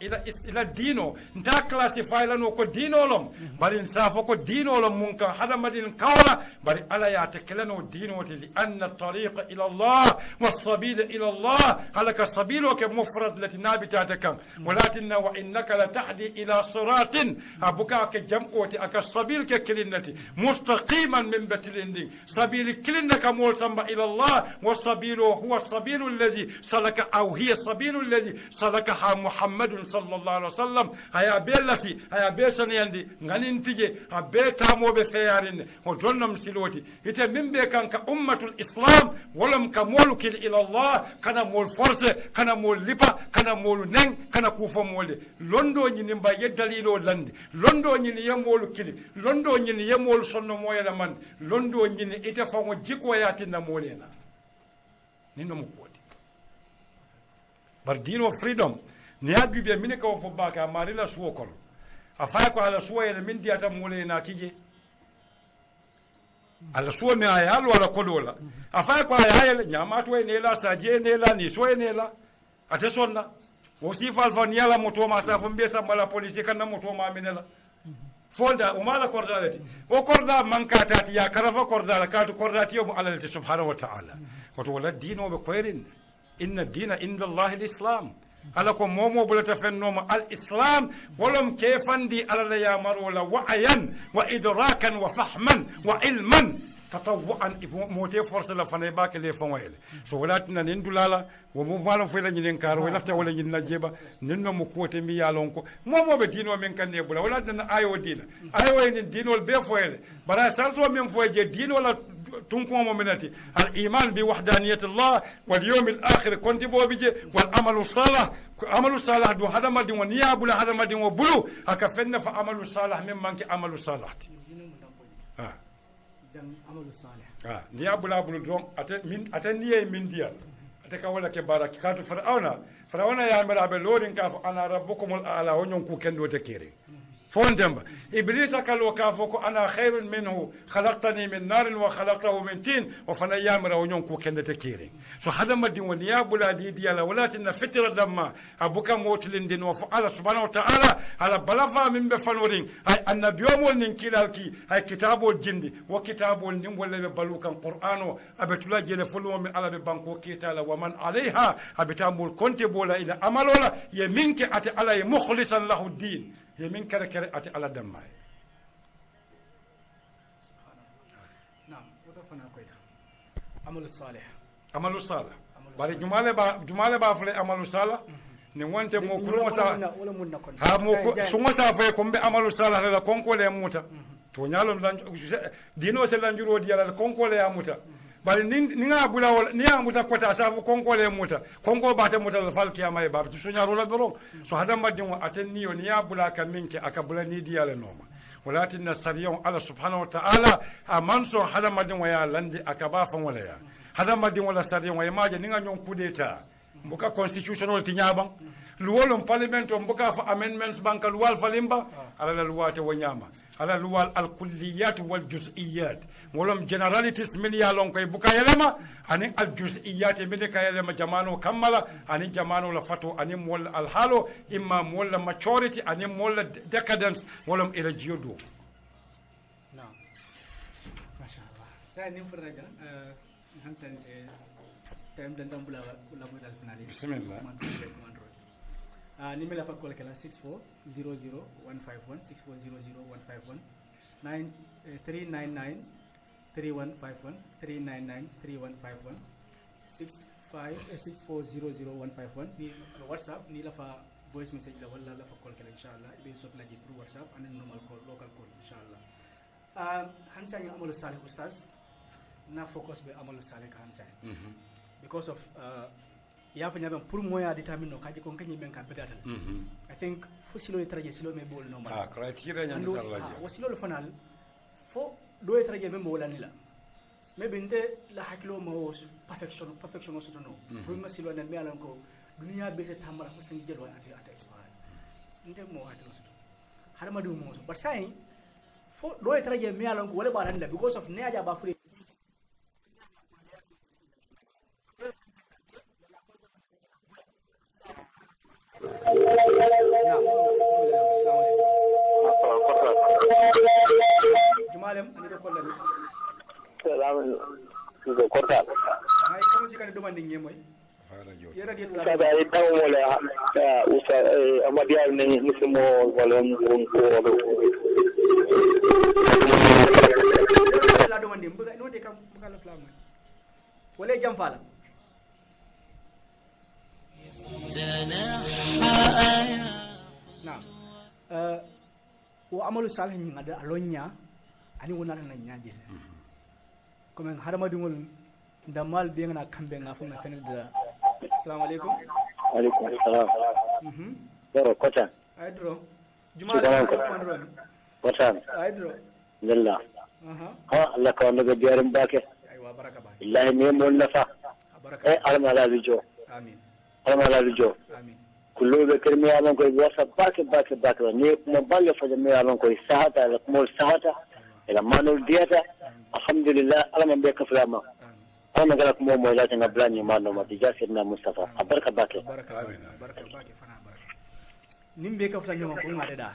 إلى دينه نتا كلاسيفاي لنا كو دينو لهم بل إنسافو كو دينو لهم منك هذا مدين كولا بل ألا يعتكلنوا دينو لأن الطريق إلى الله والسبيل إلى الله هلك السبيل كمفرد التي نابتاتك ولكن وإنك لتحدي إلى صراط أبوكا كجمعوتي أكا السبيل كلنتي مستقيما من بتلندي سبيل كلنك مولتم إلى الله والسبيل هو السبيل الذي سلك أو هي السبيل الذي سلكها محمد صلى الله عليه وسلم هيا بيلسي هيا بيسن يندي غنينتي بيتامو بخيارين وجنم سلوتي إذا من بيكان كأمة الإسلام ولم كمولك إلى الله كان مول فرصة كان مول لبا كان مول نين كان كوفا مول لندو نينبا يدليلو لند لندو نين يمول كلي londo nyini yemol sonno moyela man londo nyini ite fango jiko yati na molena nino mukoti bar dino freedom ni agi be mine ko fo baka marila suwo kon afa ko ala suwo ele min diata molena kije ala suwo me ayalo ala kodola afa ko ayele nyamato e nela saje nela ni so e nela ate sonna wo sifal fa nyala moto ma sa fo mbesa mala police kan na moto ma minela folda umala kordalati o korda mankatati ya karafa kordala katu kordati yo alalati subhanahu wa ta'ala wato wala dino be koyrin inna dina inda allah alislam ala ko momo bulata fennoma alislam wolom kefandi ala ya marola wa'ayan wa idrakan wa fahman wa ilman tatawwan mote force la fane ba ke le fonwele so walatina nin dulala wo mo malon fo la nyinen kar wo lafta wala nyin najeba nin no mo kote mi yalon ko momo be dino men kan ne bula walatina ayo dina ayo ni dino be foele bara salto men foje dino la tunko mo minati al iman bi wahdaniyati allah wal yawm al akhir konti bo bije wal amalu salah do hada madin wa niyabula hada madin wa bulu aka fenna fa amalu salah min manki amalu salahti amalu salih ni abula bulu don ate niye min dial ate ka wala ke baraki katu fir'auna ya mara be lorin ka ana rabbukumul a'la wonyon ku kendo te kere فوندم إبليس كالو كافوكو أنا خير منه خلقتني من نار وخلقته من طين وفنا يامر ونيونكو كندة كيري سو هذا ما دي ونيا بلا دي ديالا ولكن فترة دما أبوكا موتلين دين وفعل سبحانه وتعالى على بلافا من بفنورين هاي النبي يوم النكيلالكي هاي كتاب الجندي وكتاب النم ولا بلوكا قرآن أبتلا جل فلو من على بانكو كيتالا ومن عليها أبتامول كنت بولا إلى أمل ولا يمينك أتي على مخلصا له الدين يمين كره كره أتي على دماي. نعم وتفنا كويدا. عمل الصالح. عمل الصالح. بارك جمالة بافلي عمل الصالح. نوانت موكرو مسا. ها موكو سوما سافة كم بعمل الصالح لا كونكو لا موتا. تونيالهم دينو سلانجرو ديالا كونكو لا موتا. bari ninga bula wala ni amuta kota safu konko le muta konko bata muta la falki amay bab so nyaro la doro so hada madin wa atenni yo ni abula ka minki akabula ni diala noma walakin nasariyon ala subhanahu wa ta'ala amanso hada madin wa ya landi akaba fan wala ya hada madin wala sariyon wa maje ninga nyon kudeta mbuka constitutional tinyabang luwolum parliament mbuka fa amendments banka luwal falimba ala luwate wanyama ala luwal al kulliyat wal juz'iyat wolum generalities min ya lon koy buka yelema ani al juz'iyat min ka yelema jamano kammala ani jamano la fato ani mol al halo imma mol maturity ani mol decadence wolum ila jiodo نعم ما شاء الله سأني فرجة هنسان سي تيم دندم بلا بلا الفنالي بسم الله نيميلا فكول كلا 6400151 6400151 399 3151 399 3151 6400151 ni WhatsApp ni la fa voice message la wala la fa call kala inshallah be sot la ji through WhatsApp and normal call local call inshallah hansa ni amalu salih ustaz na focus be amalu salih hansa because of ya fanya ben pour moya determine kaji kon kanyi men ka bedata I think fo silo traje silo me bol normal criteria nya tarlaje wasilo le fanal fo do e traje men bola nila me binte la hakilo mo perfection so to no pour ma silo na me alan ko dunia be se tamara ko sen jelwa ata expire nte mo hakilo so har ma du mo so but sai fo do e traje me alan ko wala ba nila because of ne aja ba fure Jumalem ani ko kollami salamu ko korta hay ko ci kan demande ngi moy yera di kada ay taw wala usa amadiya ne musimo wala ngun ko la demande mbuga no de kam mbuga la flam wala jam fala نعم وعمل صالح ني غدا الونيا اني ونانا نياجي كومن حرمدول دمال بيغنا كامبي غافنا فين السلام عليكم عليكم السلام درو كوتا ايدرو جمعه كوندرون كوتا ايدرو لله ها الله كون غديرم باكي ايوا بركه باكي الله نيمول نفا بركه اي علما لا بيجو امين علما لا بيجو امين كله بكلمة يالون كوي واسا باك نيك مبالغ فجمع يالون كوي ساعتا لكمول ساعتا إلى ما نول دياتا الحمد لله أنا من بيك فلاما أنا قالك مو مويلات نبلاني ما نوما تجا سيدنا مصطفى بركة باكي بركة باكي فنا بركة نيم بيك فلاما ما كون عددا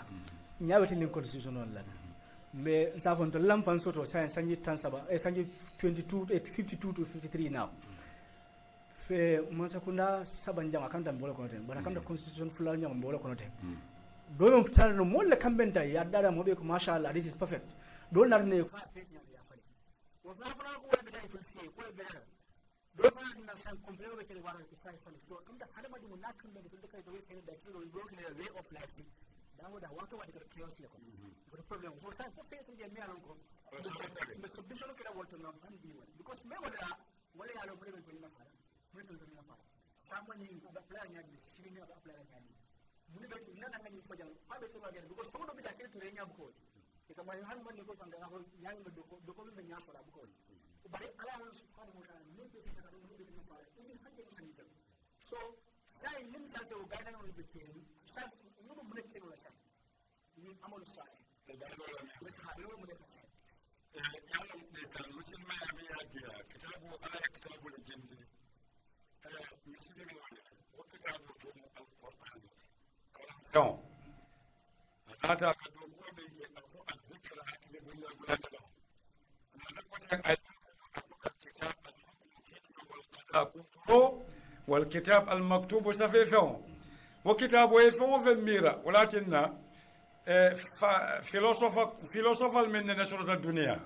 نيابتي نين constitution ولا mais nsafon to lampan soto sanji tan saba sanji 52 52 to 53 now fe mansa kunda saban jama kan tan bolo kono ten bara kam da constitution fulal nyama bolo kono ten do mon fitar no molle kambenta ya dada mo be ko masha Allah this is perfect do nar ne ko page nyama ya fali wo na fana ko wala bida to see ko be do fana na san complain be kele wara ko fay fali so inda hada madu mo nakun be to kai do kele da kilo do kele way of life da mo da wato wadi ko chaos le ko ko problem ko sa ko pe to je mi alon ko be so biso kele wolto no fan di because me wala ya lo problem ko na fara metal ko na fara someone in the plan ya di sini ni aba plan ya ni muni be na na ngani fajal fa be to ga because to do bi ta kele to renya ko e kama han man ko fanga ko yang do ko be nya fara ko bari ala subhanahu wa ta'ala ni be ta do ni be na fara ni hanje ni sani so sai lim sa to ga na on be kele sai no mo ne kele la sai ni amalu salih lo mo def yàlla ndeysaan musulman ya mi yaadiya kitabu ala kitabu le jindi muslim wala wa kitabu to alquran donc ata ka do ko be ko azikra hakile bunya bulata do na ko tak ay والكتاب المكتوب سفيفون وكتاب ويفون في الميرا ولكن فيلوسوفال من نشرة الدنيا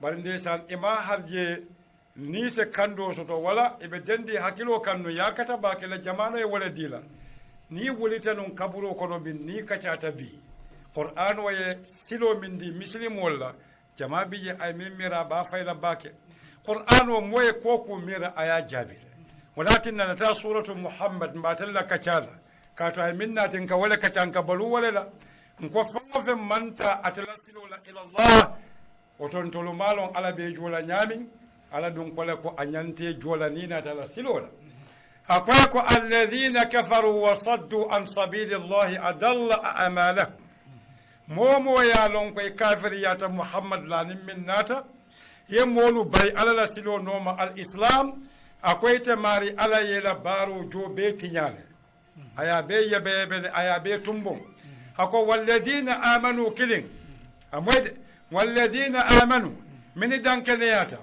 barinde san ima harje ni se kando soto wala ibe dendi hakilo kanno yakata ba kala jamano e wala dila ni wolita non kaburo kono bin ni kacata bi qur'an waye silo min di muslim wala jama bi je ay mimira ba fayla bake qur'an o moye koko mira aya jabire walakin na ta suratu muhammad mbatalla kacala kato ay minna tin ka wala kacanka balu wala la ko fo manta atlasilo la ila allah oton tolu malon ala be jola nyamin ala dun kole ko anyante jola ni na tala silola akwa ko alladhina kafaru wa saddu an sabilillahi adalla a'malahum momo ya lon ko kafir ya ta muhammad lanin min nata yemolu bay ala la silo noma al islam akwai te mari ala yela baro jo be tinyale aya be yebe aya be tumbon ako walladhina amanu kilin amwede والذين آمنوا من دانكنياتا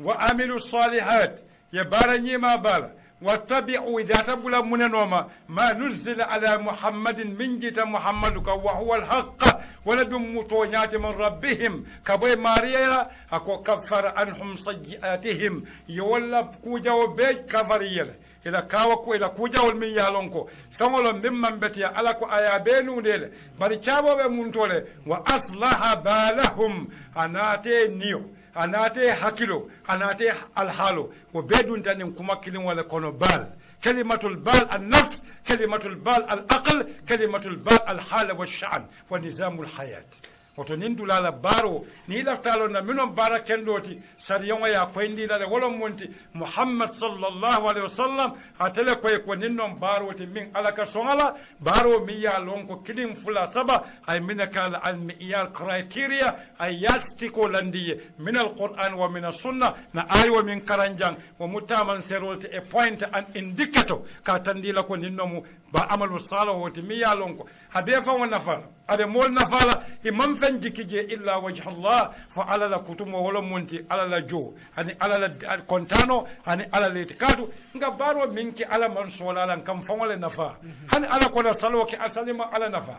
وعملوا الصالحات يبارني ما بالا واتبعوا إذا تبلا من نوما ما نزل على محمد من جت محمد وهو الحق ولد متونيات من ربهم كبوي ماريا أكو كفر عنهم سيئاتهم يولى كوجا وبيت كفريلا ila kawa ko ila kujawol min yalonko fangolo mimman betiya ala ko aya benu dele bari chabobe mun tole wa aslaha balahum anate niyo anate hakilo anate alhalo wo bedun tanin kuma kilin wala kono bal kalimatul bal an-nafs kalimatul bal al-aql kalimatul bal al-hala wash-sha'n wa nizamul hayat woto nin dulala baro ni laftalo na minon bara kendoti sariyon ya koyndi la wolon monti muhammad sallallahu alaihi wasallam atele koy ko ninnon baro ti min alaka songala baro mi ya lon ko kidim fula saba ay minakal al miyar criteria ay yastiko landiye min al quran wa min as sunnah na ay wa min karanjang wa mutaman serolte a point an indicator ka tandila ko ninnomu ba amalu salo ti mi ya lon ko ade fa wona fa ade mol nafala imam jikije illa wajha Allah fa ala la kutumo wala monti ala la jo ani ala la kontano ani ala la itikadu nga baro minki ala man sola lan kam fawale nafa hani ala ko la salo ki asalima ala nafa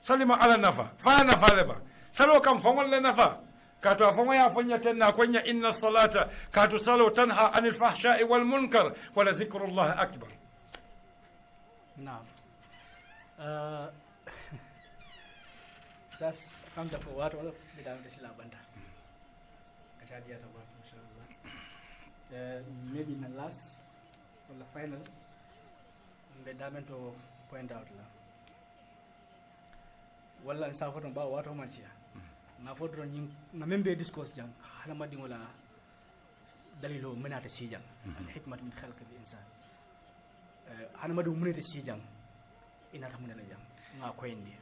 salima ala nafa fa nafa leba salo kam fawale nafa kato afama ya fanya tena kwenye inna salata kato salo tanha anil fahsha'i wal munkar wala dhikrullah akbar naam sas kam da wato wala bidan da sila banda kasha dia ta ba inshallah maybe na last or the final the diamond to point out la wala sa foto ba wato mansia na foto nyin na membe discourse jang hala madi wala dalilo menata sijang al hikmat min khalq al insan hala madu menata sijang ina ta munala jang nga koyndi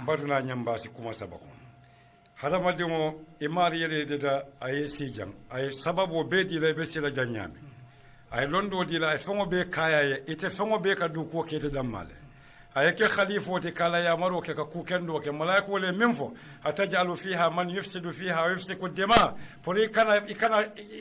mbatuna ñambasi kuma sabako hadamadimo imari yede deda ay sijang ay sababu be dila be sila janyami ay londo dila ay fongo be kaya ite fongo be ka du ko kete dammale ay ke khalifo te kala ya maro ke ka ku kendo ke malaiku le minfo atajalu fiha man yufsidu fiha wa yufsiku dima pori kana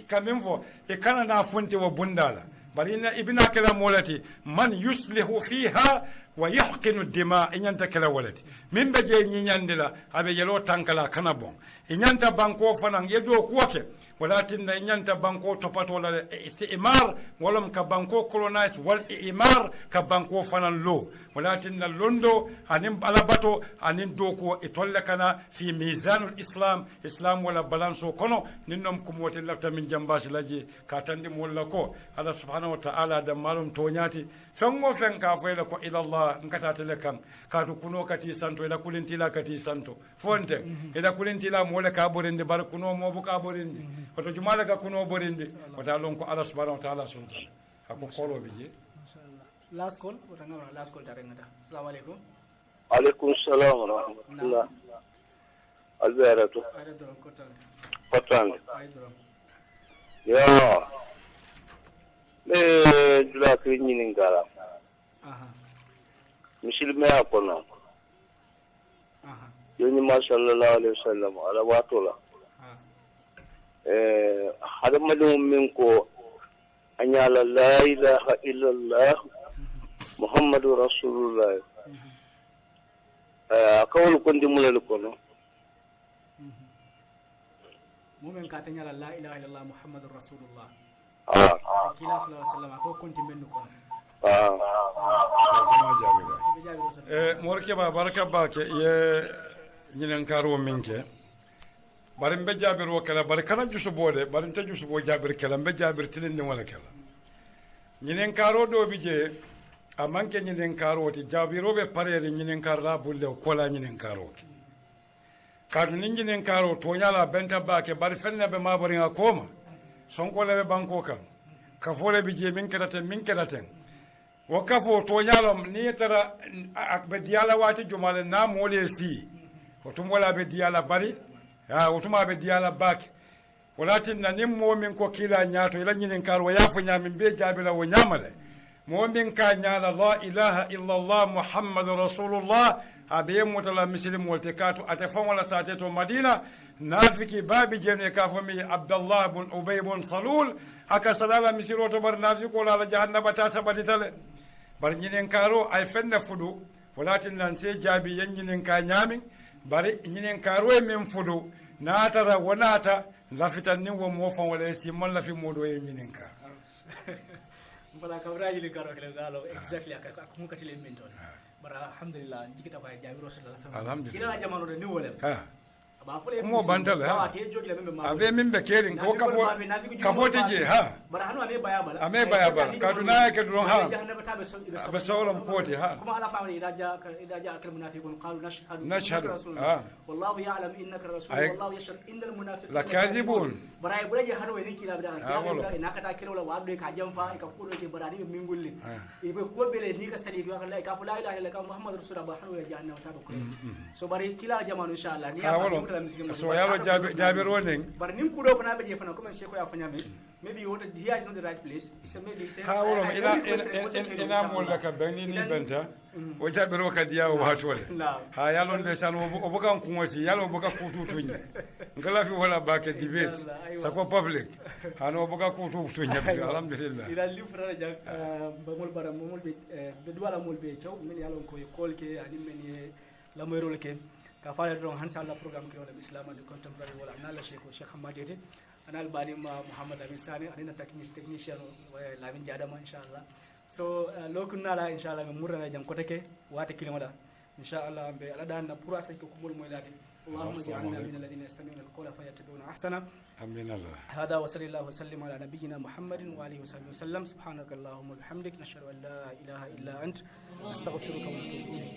ka minfo e kana na funti wa bundala bari na ibna kala molati man yuslihu fiha wa yahqinu dima inyanta kala walati min be je nyinyandila abe yelo tankala kana bon inyanta banko fanan yedo kuwake walakin na inyanta banko topato la istimar walam ka banko colonize wal imar ka banko fanan lo walakin na londo anin balabato anin doko itolle kana fi mizanul islam wala balanso kono ninnom kumote lafta min jambasi laji ka tandi molla ko ala subhanahu wa ta'ala da malum tonyati fengo fen ka fayla ko ila allah nkata telekan ka to kuno kati santo ila kulintila kati santo fonte ila kulintila mole ka borinde bar kuno mo bu ka borinde wato jumala ka kuno borinde wata lon ko ala subhanahu wa ta'ala sunta hako kolo bije inshallah last call wata ngam last call tare ngada assalamu alaikum عليكم السلام ورحمة الله. الزيارة فتان يا جلا كيني نكارا مثل ما أقولنا يوني ما شاء الله عليه وسلم على واتولا هذا ما دون منكو أن لا إله إلا الله محمد رسول الله أقول كنت ملكونه mumen ka tanyala la ilaha illallah muhammadur rasulullah kila sallallahu alaihi wasallam ko konti mennu ko morke ba baraka ba ke ye nyinen karo minke bari mbe jabir wo kala bari kana jusu bode bari nta jusu bo jabir kala mbe jabir tilin ni wala kala nyinen karo do bije amanke nyinen karo ti jabiro be parere nyinen karra bulle ko la nyinen karo kaatu ninjinin karo to nyala benta bake bari fenna be mabari nga koma sonko lebe banko kan kafole bi je min keraten wo kafo to nyala ni tara akbe diala wati jumale na mole si otum wala be diala bari ha otuma be diala bake walatin na nimmo min ko kila nyato ila nyinin karo yafu nyamin be jabila wo nyamale mo min ka nyala la ilaha illa allah muhammadur rasulullah abe mutala muslim waltekatu atafon wala sateto madina nafiki babi jene kafami abdullah ibn ubay ibn salul aka salala misiroto bar nafiko la jahannaba ta sabatitale bar nyinen karo ay fenna fudu walatin nan se jabi nyinen ka nyami bari nyinen karo e men fudu natara wonata lafitan ni wo mo fon wala si mon la fi modo e nyinen ka bala kawraji li karo kele galo exactly aka mu katile men ton bara alhamdulillah jikita ba jabiro sallallahu alhamdulillah kila jamano de ni wolem ba fole mo bantal ha ke jogi la membe ma abe min be kerin ko kafo tije ha bara hanu ame baya bala ka tuna ke duron ha jahannaba tabe be sawlam koti ha kuma ala fa ida ja akal munafiqun qalu nashhadu ha wallahu ya'lam innaka rasul wallahu yashhadu innal munafiqina lakadibun bara ay buraje hanu ni kila bida ina kata kilo la wadu ka jamfa ka kudo ke bara ni min gulli e be ko bele ni ka sadi ka la ka la ilaha illa muhammadur rasulullah hanu ya jahannaba tabe ko so bari kila jamanu inshallah ni ya so yalo jabir wonen but nim kudo fana be je fana comme cheko ya fanya me maybe what here is not the right place it's a maybe say ha wolo ina mo la ka bani ni benta o jabir o ka diya o watole ha yalo de san o bukan ku ngosi yalo buka ku tutunye ngala fi wala ba ke debate sa ko public hano buka ku tutunye alhamdulillah ila li fara ja bamol bara momol be duwala mol be chaw min yalo ko kol ke ani men la moyrol ke ka fara don hansa Allah program ke wala islam and contemporary wala anala sheikh hamadete anal bani muhammad amin sani anina technician lamin jadama inshallah so lokun nala inshallah me murana jam kotake wata kilimoda inshallah be alada na pura sai ko kumul moylati اللهم اجعلنا من الذين يستمعون القول فيتبعون احسنه امين الله هذا وصلى الله وسلم على نبينا محمد واله وصحبه وسلم سبحانك اللهم وبحمدك نشهد ان لا اله الا انت نستغفرك ونتوب اليك